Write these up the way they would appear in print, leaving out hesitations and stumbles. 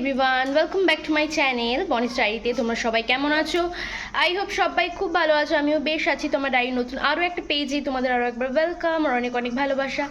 Everyone, welcome back to my channel বনিস ডায়েরিতে। তোমরা সবাই কেমন আছো? আই হোপ সবাই খুব ভালো আছো। আমিও বেশ আছি। তোমার ডায়েরি নতুন আরও একটা পেজে তোমাদের আরও একবার ওয়েলকাম আর অনেক অনেক ভালোবাসা।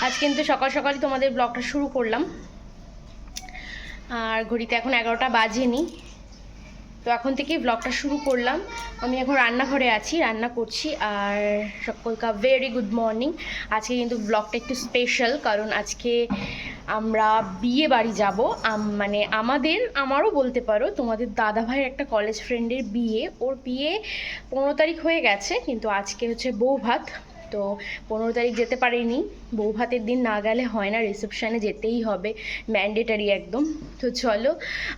আজ কিন্তু সকাল সকালই তোমাদের ব্লগটা শুরু করলাম, আর ঘড়িতে এখন 11টা বাজেনি। তো এখন থেকেই ব্লগটা শুরু করলাম। আমি এখন রান্নাঘরে আছি, রান্না করছি। আর সকলকে ভেরি গুড মর্নিং। আজকে কিন্তু ব্লগটা একটু স্পেশাল, কারণ আজকে আমরা বিয়ে বাড়ি যাবো। মানে আমারও বলতে পারো, তোমাদের দাদাভাইয়ের একটা কলেজ ফ্রেন্ডের বিয়ে। ওর বিয়ে 15 তারিখ হয়ে গেছে, কিন্তু আজকে হচ্ছে বউ ভাত। তো 15 তারিখ যেতে পারিনি। বউ ভাতের দিন না গেলে হয় না, রিসেপশানে যেতেই হবে, ম্যান্ডেটারি একদম। তো চলো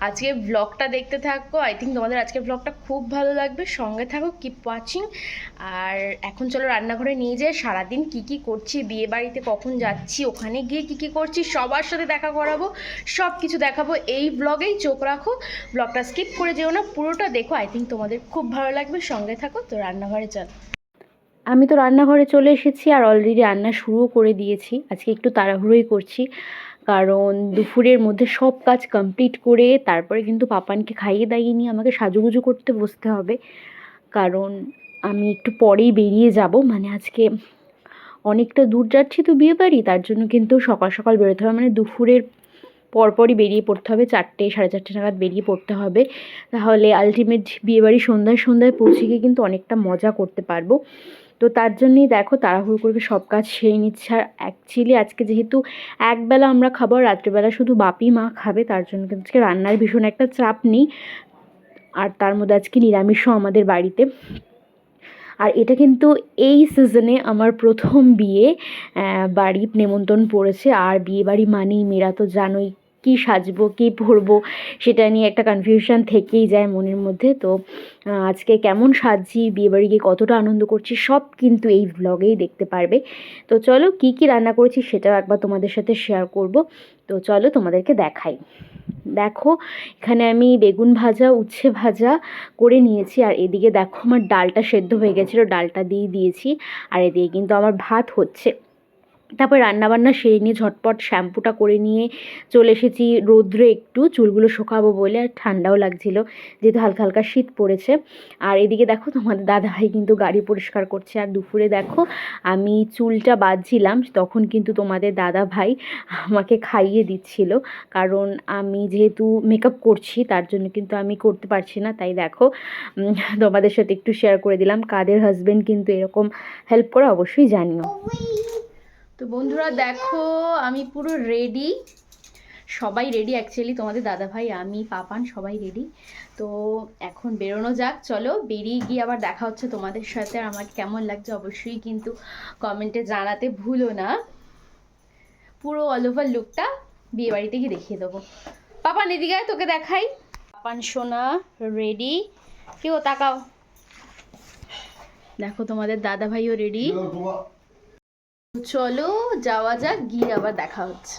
আজকে ব্লগটা দেখতে থাকো। আই থিঙ্ক তোমাদের আজকের ব্লগটা খুব ভালো লাগবে, সঙ্গে থাকো, কিপ ওয়াচিং। আর এখন চলো রান্নাঘরে নিয়ে যাই, সারাদিন কি কি করছি, বিয়ে বাড়িতে কখন যাচ্ছি, ওখানে গিয়ে কি কি করছি, সবার সাথে দেখা করাবো, সব কিছু দেখাবো এই ব্লগেই। চোখ রাখো, ব্লগটা স্কিপ করে যেও না, পুরোটা দেখো। আই থিঙ্ক তোমাদের খুব ভালো লাগবে, সঙ্গে থাকো। তো রান্নাঘরে চলো। আমি তো রান্নাঘরে চলে এসেছি আর অলরেডি রান্না শুরু করে দিয়েছি। আজকে একটু তাড়াহুড়োই করছি, কারণ দুপুরের মধ্যে সব কাজ কমপ্লিট করে তারপরে কিন্তু পাপানকে খাইয়ে দাইয়ে নিয়ে আমাকে সাজুগুজু করতে বসতে হবে, কারণ আমি একটু পরেই বেরিয়ে যাব। মানে আজকে অনেকটা দূর যাচ্ছি তো বিয়ে বাড়ি, তার জন্য কিন্তু সকাল সকাল বেরোতে হবে। মানে দুপুরের পরপরই বেরিয়ে পড়তে হবে, 4টে 4:30 নাগাদ বেরিয়ে পড়তে হবে। তাহলে আলটিমেট বিয়েবাড়ি সন্ধ্যায় সন্ধ্যায় পৌঁছে গিয়ে কিন্তু অনেকটা মজা করতে পারবো। তো তার জন্যই দেখো তাড়াহুড়ো করে সব কাজ সেরে নিচ্ছে। আর অ্যাকচুয়ালি আজকে যেহেতু একবেলা আমরা খাবো, রাত্রিবেলা শুধু বাপি মা খাবে, তার জন্য কিন্তু আজকে রান্নার ভীষণ একটা চাপ নেই। আর তার মধ্যে আজকে নিরামিষও আমাদের বাড়িতে। আর এটা কিন্তু এই সিজনে আমার প্রথম বিয়ে বাড়ি নেমন্তন্ন পড়েছে। আর বিয়ে বাড়ি মানেই মেয়েরা তো জানোই, কী সাজবো কী পরবো সেটা নিয়ে একটা কনফিউশন থেকেই যায় মনের মধ্যে। তো আজকে কেমন সাজছি, বিয়েবাড়ি গিয়ে কতটা আনন্দ করছি, সব কিন্তু এই ব্লগেই দেখতে পারবে। তো চলো কী কী রান্না করেছি সেটাও একবার তোমাদের সাথে শেয়ার করব। তো চলো তোমাদেরকে দেখাই। দেখো এখানে আমি বেগুন ভাজা উচ্ছে ভাজা করে নিয়েছি, আর এদিকে দেখো আমার ডালটা সেদ্ধ হয়ে গেছিলো, ডালটা দিয়ে দিয়েছি। আর এদিকে কিন্তু আমার ভাত হচ্ছে। তারপর রান্নাবান্না সেরে নিয়ে ঝটপট শ্যাম্পুটা করে নিয়ে চলে এসেছি রোদ্রে, একটু চুলগুলো শুকাবো বলে। আর ঠান্ডাও লাগছিল যেহেতু হালকা হালকা শীত পড়েছে। আর এদিকে দেখো তোমাদের দাদাভাই কিন্তু গাড়ি পরিষ্কার করছে। আর দুপুরে দেখো আমি চুলটা বাঁধছিলাম, তখন কিন্তু তোমাদের দাদাভাই আমাকে খাইয়ে দিচ্ছিল, কারণ আমি যেহেতু মেকআপ করছি তার জন্য কিন্তু আমি করতে পারছি না। তাই দেখো তোমাদের সাথে একটু শেয়ার করে দিলাম। কাদের হাজব্যান্ড কিন্তু এরকম হেল্প করে অবশ্যই জানিও। তো বন্ধুরা দেখো আমি পুরো রেডি, সবাই রেডি অ্যাকচুয়ালি, তোমাদের দাদাভাই আমি পাপান সবাই রেডি। তো এখন বেরোনো যাক, চলো বেরিয়ে গিয়ে আবার দেখা হচ্ছে তোমাদের সাথে। আর আমার কেমন লাগছে অবশ্যই কিন্তু কমেন্টে জানাতে ভুলো না। পুরো অল ওভার লুকটা বিয়ে বাড়িতে গিয়ে দেখিয়ে দেবো। পাপান এদিকে আয়, তোকে দেখাই। পাপান সোনা রেডি, কেউ তাকাও। দেখো তোমাদের দাদাভাইও রেডি। চলো যাওয়া যাক, গিয়ে আবার দেখা হচ্ছে।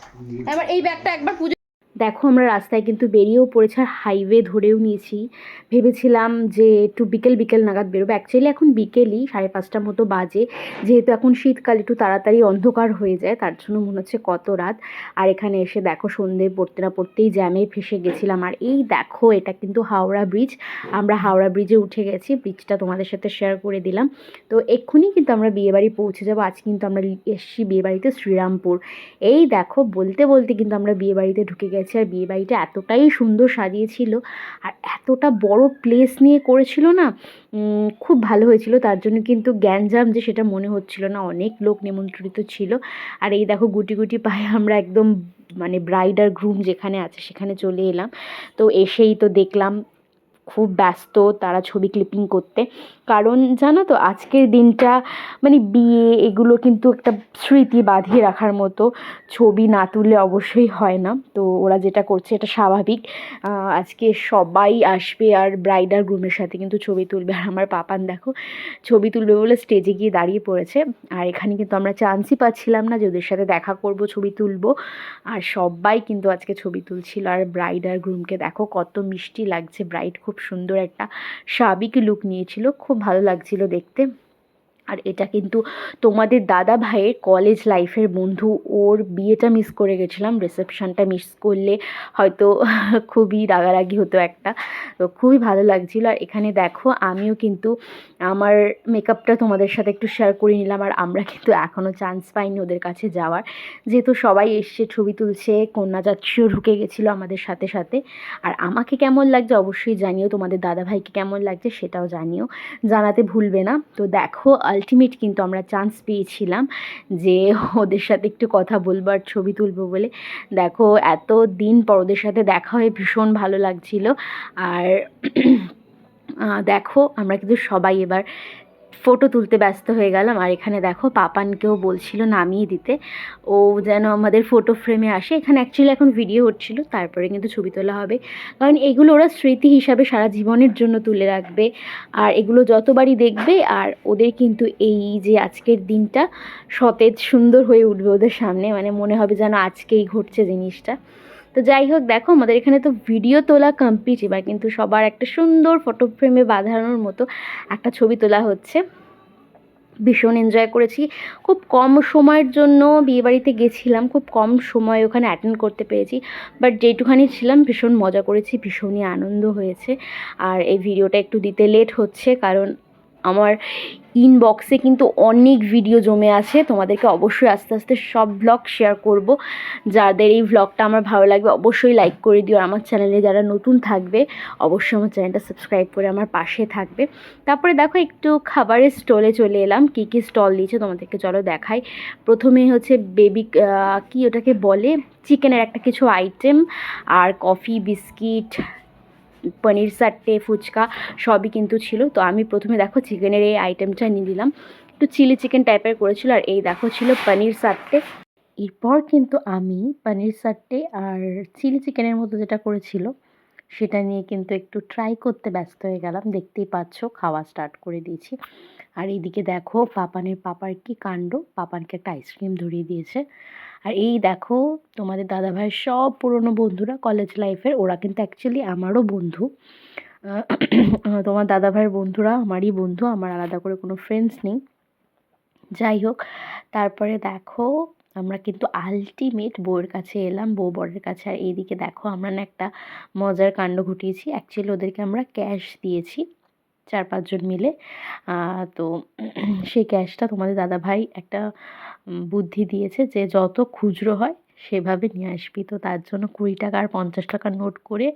এবার এই ব্যাগটা একবার পুজো। দেখো আমরা রাস্তায় কিন্তু বেরিয়েও পড়েছি, আর হাইওয়ে ধরেও নিয়েছি। ভেবেছিলাম যে একটু বিকেল বিকেল নাগাদ বেরোবো, অ্যাকচুয়ালি এখন বিকেলই 5:30 মতো বাজে। যেহেতু এখন শীতকাল একটু তাড়াতাড়ি অন্ধকার হয়ে যায়, তার জন্য মনে হচ্ছে কত রাত। আর এখানে এসে দেখো সন্ধে পড়তে না পড়তেই জ্যামে ফেসে গেছিলাম। আর এই দেখো এটা কিন্তু হাওড়া ব্রিজ, আমরা হাওড়া ব্রিজে উঠে গেছি। ব্রিজটা তোমাদের সাথে শেয়ার করে দিলাম। তো এক্ষুনি কিন্তু আমরা বিয়েবাড়ি পৌঁছে যাবো। আজ কিন্তু আমরা এসেছি বিয়েবাড়িতে শ্রীরামপুর। এই দেখো বলতে বলতে কিন্তু আমরা বিয়েবাড়িতে ঢুকে গেছি। আর বিয়েবাড়িটা এতটাই সুন্দর সাজিয়েছিল, আর এতটা বড় প্লেস নিয়ে করেছিল না, খুব ভালো হয়েছিল। তার জন্য কিন্তু গ্যাঞ্জাম যে সেটা মনে হচ্ছিল না, অনেক লোক নিমন্ত্রিত ছিল। আর এই দেখো গুটি গুটি পায়ে আমরা একদম মানে ব্রাইড আর গ্রুম যেখানে আছে সেখানে চলে এলাম। তো এসেই তো দেখলাম খুব ব্যস্ত তারা ছবি ক্লিপিং করতে, কারণ জানো তো আজকের দিনটা মানে বিয়ে এগুলো কিন্তু একটা স্মৃতি বাঁধিয়ে রাখার মতো, ছবি না তুললে অবশ্যই হয় না। তো ওরা যেটা করছে এটা স্বাভাবিক। আজকে সবাই আসবে আর ব্রাইড আর গ্রুমের সাথে কিন্তু ছবি তুলবে। আর আমার পাপান দেখো ছবি তুলবে বলে স্টেজে গিয়ে দাঁড়িয়ে পড়েছে। আর এখানে কিন্তু আমরা চান্সই পাচ্ছিলাম না যে ওদের সাথে দেখা করব, ছবি তুলবো। আর সবাই কিন্তু আজকে ছবি তুলছিল। আর ব্রাইড আর গ্রুমকে দেখো কত মিষ্টি লাগছে, ব্রাইড খুব সুন্দর একটা সাবিক লুক নিয়েছিল, খুব ভালো লাগছিল দেখতে। আর এটা কিন্তু তোমাদের দাদা ভাইয়ের কলেজ লাইফের বন্ধু। ওর বিয়েটা মিস করে গেছিলাম, রিসেপশনটা মিস করলে হয়তো খুবই রাগারাগি হতো একটা। তো খুবই ভালো লাগছিলো। আর এখানে দেখো আমিও কিন্তু আমার মেকআপটা তোমাদের সাথে একটু শেয়ার করে নিলাম। আর আমরা কিন্তু এখনও চান্স পাইনি ওদের কাছে যাওয়ার, যেহেতু সবাই এসছে ছবি তুলছে, কন্যা যাত্রীও ঢুকে গেছিলো আমাদের সাথে সাথে। আর আমাকে কেমন লাগছে অবশ্যই জানিও, তোমাদের দাদাভাইকে কেমন লাগছে সেটাও জানিও, জানাতে ভুলবে না। তো দেখো আলটিমেট কিন্তু আমরা চান্স পেয়েছিলাম যে ওদের সাথে একটু কথা বলবো আর ছবি তুলবো বলে। দেখো এত দিন পর ওদের সাথে দেখা হয়ে ভীষণ ভালো লাগছিল। আর দেখো আমরা কিন্তু সবাই এবার ফটো তুলতে ব্যস্ত হয়ে গেলাম। আর এখানে দেখো পাপানকেও বলছিল নামিয়ে দিতে, ও যেন আমাদের ফটো ফ্রেমে আসে। এখানে অ্যাকচুয়ালি এখন ভিডিও হচ্ছিল, তারপরে কিন্তু ছবি তোলা হবে, কারণ এগুলো ওরা স্মৃতি হিসাবে সারা জীবনের জন্য তুলে রাখবে। আর এগুলো যতবারই দেখবে আর ওদের কিন্তু এই যে আজকের দিনটা সতেজ সুন্দর হয়ে উঠবে ওদের সামনে, মানে মনে হবে যেন আজকেই ঘটছে জিনিসটা। তো যাই হোক দেখো আমাদের এখানে তো ভিডিও তোলা কমপ্লিট, এবার কিন্তু সবার একটা সুন্দর ফটো ফ্রেমে বাঁধানোর মতো একটা ছবি তোলা হচ্ছে। ভীষণ এনজয় করেছি। খুব কম সময়ের জন্য বিয়েবাড়িতে গেছিলাম, খুব কম সময় ওখানে অ্যাটেন্ড করতে পেরেছি, বাট যেটুখানি ছিলাম ভীষণ মজা করেছি, ভীষণই আনন্দ হয়েছে। আর এই ভিডিওটা একটু দিতে লেট হচ্ছে কারণ আমার ইনবক্সে কিন্তু অনেক ভিডিও জমে আছে, তোমাদেরকে অবশ্যই আস্তে আস্তে সব ব্লগ শেয়ার করব। যাদের এই ব্লগটা আমার ভালো লাগবে অবশ্যই লাইক করে দিও। আর আমার চ্যানেলে যারা নতুন থাকবে অবশ্যই আমার চ্যানেলটা সাবস্ক্রাইব করে আমার পাশে থাকবে। তারপরে দেখো একটু খাবারের স্টলে চলে এলাম, কী কী স্টল দিয়েছে তোমাদেরকে চলো দেখাই। প্রথমে হচ্ছে বেবি কি ওটাকে বলে, চিকেনের একটা কিছু আইটেম, আর কফি, বিস্কিট, পনির চাট্টে, ফুচকা সবই কিন্তু ছিল। তো আমি প্রথমে দেখো চিকেনের এই আইটেমটা নিয়ে নিলাম, একটু চিলি চিকেন টাইপের করেছিল। আর এই দেখো ছিল পনির চাট্টে। এরপর কিন্তু আমি পনির চাট্টে আর চিলি চিকেনের মতো যেটা করেছিল সেটা নিয়ে কিন্তু একটু ট্রাই করতে ব্যস্ত হয়ে গেলাম। দেখতেই পাচ্ছ খাওয়া স্টার্ট করে দিয়েছি। আর এইদিকে দেখো পাপার কি কাণ্ড, পাপানকে একটা আইসক্রিম ধরিয়ে দিয়েছে। আর এই দেখো তোমাদের দাদাভাইয়ের সব পুরনো বন্ধুরা কলেজ লাইফের, ওরা কিন্তু অ্যাকচুয়ালি আমারও বন্ধু। তোমার দাদাভাইয়ের বন্ধুরা আমারই বন্ধু, আমার আলাদা করে কোনো ফ্রেন্ডস নেই। যাই হোক তারপরে দেখো আমরা কিন্তু আলটিমেট বউয়ের কাছে এলাম, বউ বরের কাছে। আর এইদিকে দেখো আমরা না একটা মজার কাণ্ড ঘটিয়েছি, অ্যাকচুয়ালি ওদেরকে আমরা ক্যাশ দিয়েছি 4-5 জন মিলে। তো সেই ক্যাশটা তোমাদের দাদাভাই একটা বুদ্ধি দিয়েছে যে যত খুচরো হয় সেভাবে নিয়ে আসবি। তো তার জন্য 20 টাকা আর 50 টাকার নোট করে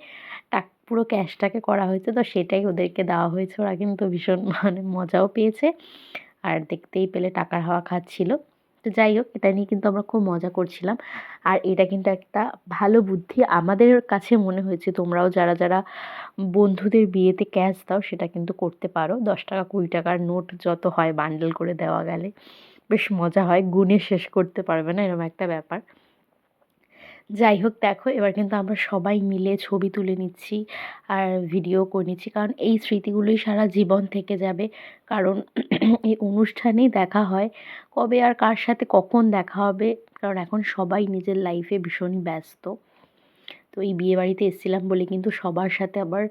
পুরো ক্যাশটাকে করা হয়েছে। তো সেটাই ওদেরকে দেওয়া হয়েছে, ওরা কিন্তু ভীষণ মানে মজাও পেয়েছে আর দেখতেই পেলে টাকার হাওয়া খাচ্ছিল। তো যাই হোক এটা নিয়ে কিন্তু আমরা খুব মজা করছিলাম। আর এটা কিন্তু একটা ভালো বুদ্ধি আমাদের কাছে মনে হয়েছে, তোমরাও যারা যারা বন্ধুদের বিয়েতে ক্যাশ দাও সেটা কিন্তু করতে পারো। 10 টাকা 20 টাকার নোট যত হয় বান্ডেল করে দেওয়া গেলে বেশ মজা হয়, গুণে শেষ করতে পারবে না এরকম একটা ব্যাপার। যাই হোক দেখো এবার কিন্তু আমরা সবাই মিলে ছবি তুলে নিচ্ছি আর ভিডিও করে নিচ্ছি, কারণ এই স্মৃতিগুলোই সারা জীবন থেকে যাবে। কারণ এই অনুষ্ঠানেই দেখা হয়, কবে আর কার সাথে কখন দেখা হবে, কারণ এখন সবাই নিজের লাইফে ভীষণই ব্যস্ত। তো এই বিয়েবাড়িতে এসেছিলাম বলে কিন্তু সবার সাথে আবার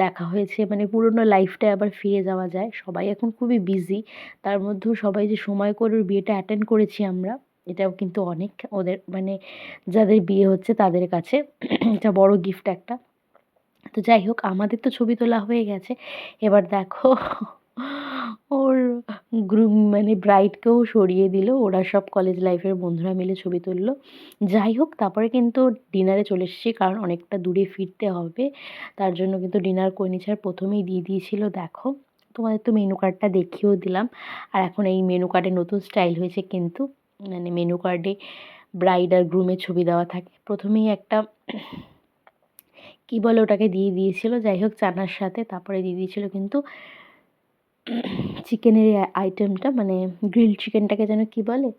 দেখা হয়েছে, মানে পুরনো লাইফটায় আবার ফিরে যাওয়া যায়। সবাই এখন খুবই বিজি, তার মধ্যেও সবাই যে সময় করে ওর বিয়েটা অ্যাটেন্ড করেছি আমরা, এটাও কিন্তু অনেক ওদের মানে যাদের বিয়ে হচ্ছে তাদের কাছে এটা বড় গিফট একটা। তো যাই হোক আমাদের তো ছবি তোলা হয়ে গেছে, এবার দেখো ওর গ্রুম মানে ব্রাইডকেও সরিয়ে দিল, ওরা সব কলেজ লাইফের বন্ধুরা মিলে ছবি তুললো। যাই হোক তারপরে কিন্তু ডিনারে চলে এসেছি, কারণ অনেকটা দূরে ফিরতে হবে, তার জন্য কিন্তু ডিনার করে নিচ্ছে। আর প্রথমেই দিয়ে দিয়েছিল দেখো, তোমাদের তো মেনু কার্ডটা দেখিয়েও দিলাম। আর এখন এই মেনু কার্ডে নতুন স্টাইল হয়েছে কিন্তু, মানে মেনু কার্ডে ব্রাইড আর গ্রুমের ছবি দেওয়া থাকে। প্রথমেই একটা কী বলে ওটাকে দিয়ে দিয়েছিল, যাই হোক চানার সাথে, তারপরে দিয়ে দিয়েছিল কিন্তু চিকেনের এই আইটেমটা, মানে গ্রিল চিকেনটাকে যেন কী বলে,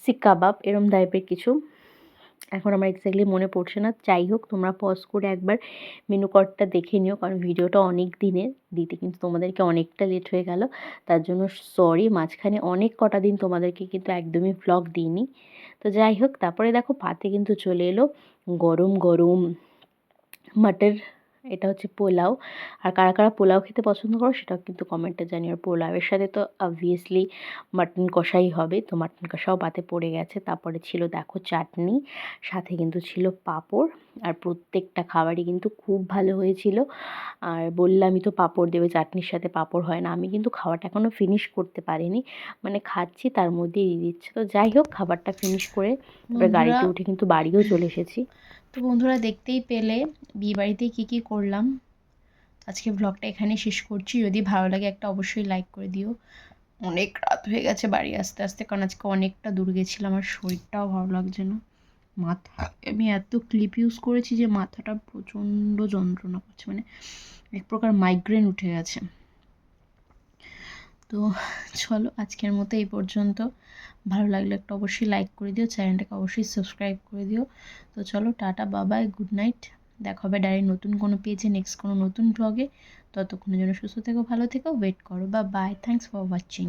শিক কাবাব এরম টাইপের কিছু, এখন আমার এক্স্যাক্টলি মনে পড়ছে না। যাই হোক তোমরা পজ করে একবার মেনু কার্ডটা দেখে নিও, কারণ ভিডিওটা অনেক দিনের, দিতে কিন্তু তোমাদেরকে অনেকটা লেট হয়ে গেল, তার জন্য সরি। মাঝখানে অনেক কটা দিন তোমাদেরকে কিন্তু একদমই ভ্লগ দিইনি। তো যাই হোক তারপরে দেখো পাতে কিন্তু চলে এলো গরম গরম মাটার এটা হচ্ছে পোলাও। আর কারা কারা পোলাও খেতে পছন্দ করো সেটাও কিন্তু কমেন্টে জানিও। আর পোলাওয়ের সাথে তো অবভিয়াসলি মাটন কষাই হবে, তো মাটন কষাও পাতে পড়ে গেছে। তারপরে ছিল দেখো চাটনি, সাথে কিন্তু ছিল পাঁপড়। আর প্রত্যেকটা খাবারই কিন্তু খুব ভালো হয়েছিল। আর বললামই তো পাঁপড় দেবে, চাটনির সাথে পাঁপড় হয় না। আমি কিন্তু খাওয়াটা এখনও ফিনিশ করতে পারিনি, মানে খাচ্ছি তার মধ্যেই দিয়ে দিচ্ছে। তো যাই হোক, খাবারটা ফিনিশ করে এবার বন্ধুরা, গাড়িতে উঠে কিন্তু বাড়িও চলে এসেছি। তো বন্ধুরা দেখতেই পেলে বিয়েবাড়িতে কী কী করলাম। আজকে ব্লগটা এখানে শেষ করছি। যদি ভালো লাগে একটা অবশ্যই লাইক করে দিও। অনেক রাত হয়ে গেছে বাড়ি আস্তে আস্তে, কারণ আজকে অনেকটা দূর গেছিলাম। আমার শরীরটাও ভালো লাগছে না। মাথা, আমি এত ক্লিপ ইউজ করেছি যে মাথাটা প্রচণ্ড যন্ত্রণা করছে, মানে এক প্রকার মাইগ্রেন উঠে গেছে। তো চলো আজকের মতো এই পর্যন্ত। ভালো লাগলে একটা অবশ্যই লাইক করে দিও, চ্যানেলটাকে অবশ্যই সাবস্ক্রাইব করে দিও। তো চলো টাটা, বাবাই, গুড নাইট। দেখা হবে ডাইরেক্ট নতুন কোনো পেজে, নেক্সট কোনো নতুন ব্লগে। ততক্ষণের জন্য সুস্থ থেকো, ভালো থেকো, ওয়েট করো। বা বাই, থ্যাংকস ফর ওয়াচিং।